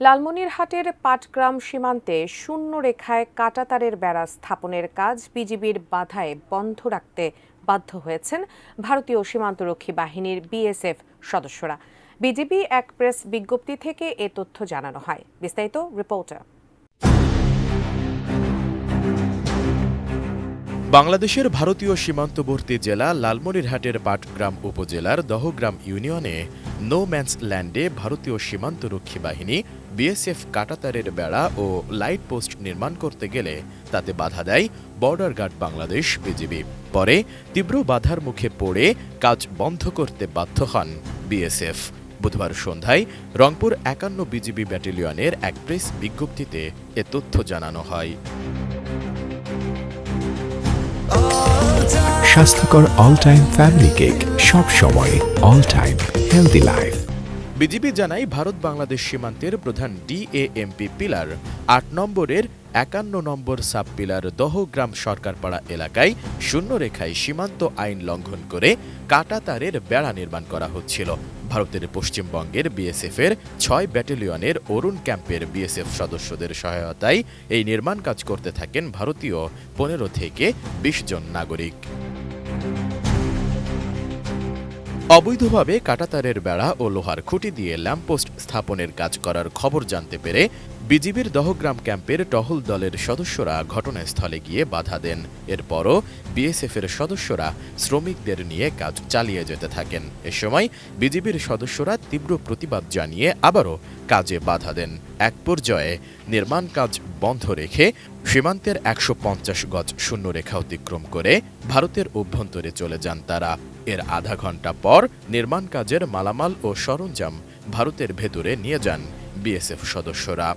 লালমনিরহাটের পাটগ্রাম সীমান্তে শূন্য রেখায় কাঁটাতারের বেড়া স্থাপনের কাজ বিজিবির বাধায় বন্ধ রাখতে বাধ্য হয়েছেন ভারতীয় সীমান্তরক্ষী বাহিনীর বিএসএফ সদস্যরা। বিজিবি এক প্রেস বিজ্ঞপ্তি থেকে এ তথ্য জানানো হয়। বিস্তারিত রিপোর্টার। বাংলাদেশের ভারতীয় সীমান্তবর্তী জেলা লালমনিরহাটের পাটগ্রাম উপজেলার দহগ্রাম ইউনিয়নে নো ম্যানস ল্যান্ডে ভারতীয় সীমান্তরক্ষী বাহিনী বিএসএফ কাঁটাতারের বেড়া ও লাইট পোস্ট নির্মাণ করতে গেলে তাতে বাধা দেয় বর্ডার গার্ড বাংলাদেশ বিজিবি। পরে তীব্র বাধার মুখে পড়ে কাজ বন্ধ করতে বাধ্য হন বিএসএফ। বুধবার সন্ধ্যায় রংপুর ৫১ বিজিবি ব্যাটালিয়নের এক প্রেস বিজ্ঞপ্তিতে এ তথ্য জানানো হয়। স্বাস্থ্যকর অল টাইম ফ্যামিলি কেক, সব সময় all time healthy life. BGB জানায় ভারত বাংলাদেশ সীমান্তের প্রধান ডিএএমপি পিলার ৮ নম্বরের ৫১ নম্বর সাব পিলার দহগ্রাম সরকারপাড়া এলাকায় শূন্য রেখায় সীমান্ত আইন লঙ্ঘন করে কাঁটাতারের বেড়া নির্মাণ করা হচ্ছিল। ভারতের পশ্চিমবঙ্গের বিএসএফের ৬ ব্যাটালিয়নের অরুণ ক্যাম্পের বিএসএফ সদস্যদের সহায়তায় এই নির্মাণ কাজ করতে থাকেন ভারতীয় ১৫ থেকে ২০ জন নাগরিক। অবৈধভাবে কাঁটাতারের বেড়া ও লোহার খুঁটি দিয়ে ল্যাম্পপোস্ট স্থাপনের কাজ করার খবর জানতে পেরে বিজিবির দহগ্রাম ক্যাম্পের টহল দলের সদস্যরা ঘটনাস্থলে গিয়ে বাধা দেন। এরপরও বিএসএফের সদস্যরা শ্রমিকদের নিয়ে কাজ চালিয়ে যেতে থাকেন। এ সময় বিজিবির সদস্যরা তীব্র প্রতিবাদ জানিয়ে আবারও কাজে বাধা দেন। এক পর্যায়ে নির্মাণ কাজ বন্ধ রেখে সীমান্তের ১৫০ গজ শূন্য রেখা অতিক্রম করে ভারতের অভ্যন্তরে চলে যান তারা। এর আধা ঘন্টা পর নির্মাণ কাজের মালামাল ও সরঞ্জাম ভারতের ভেতরে নিয়ে যান বিএসএফ সদস্যরা।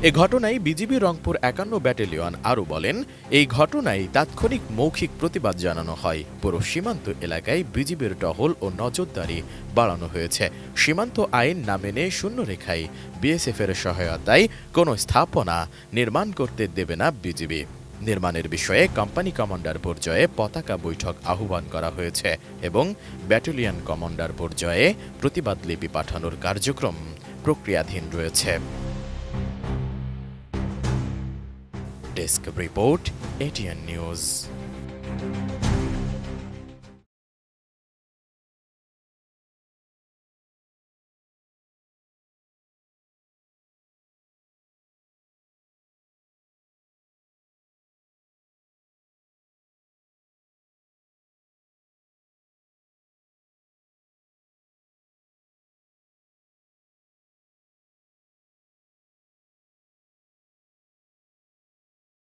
এ ঘটনায় বিজিবি রংপুর ৫১ ব্যাটালিয়ন আরও বলেন, এই ঘটনায় তাৎক্ষণিক মৌখিক প্রতিবাদ জানানো হয়। পুরো সীমান্ত এলাকায় বিজিবির টহল ও নজরদারি বাড়ানো হয়েছে। সীমান্ত আইন না মেনে শূন্য রেখায় বিএসএফের সহায়তায় কোনো স্থাপনা নির্মাণ করতে দেবে না বিজিবি। নির্মাণের বিষয়ে কোম্পানি কমান্ডার পর্যায়ে পতাকা বৈঠক আহ্বান করা হয়েছে এবং ব্যাটালিয়ন কমান্ডার পর্যায়ে প্রতিবাদ লিপি পাঠানোর কার্যক্রম প্রক্রিয়াধীন রয়েছে। Desk report, ATN news.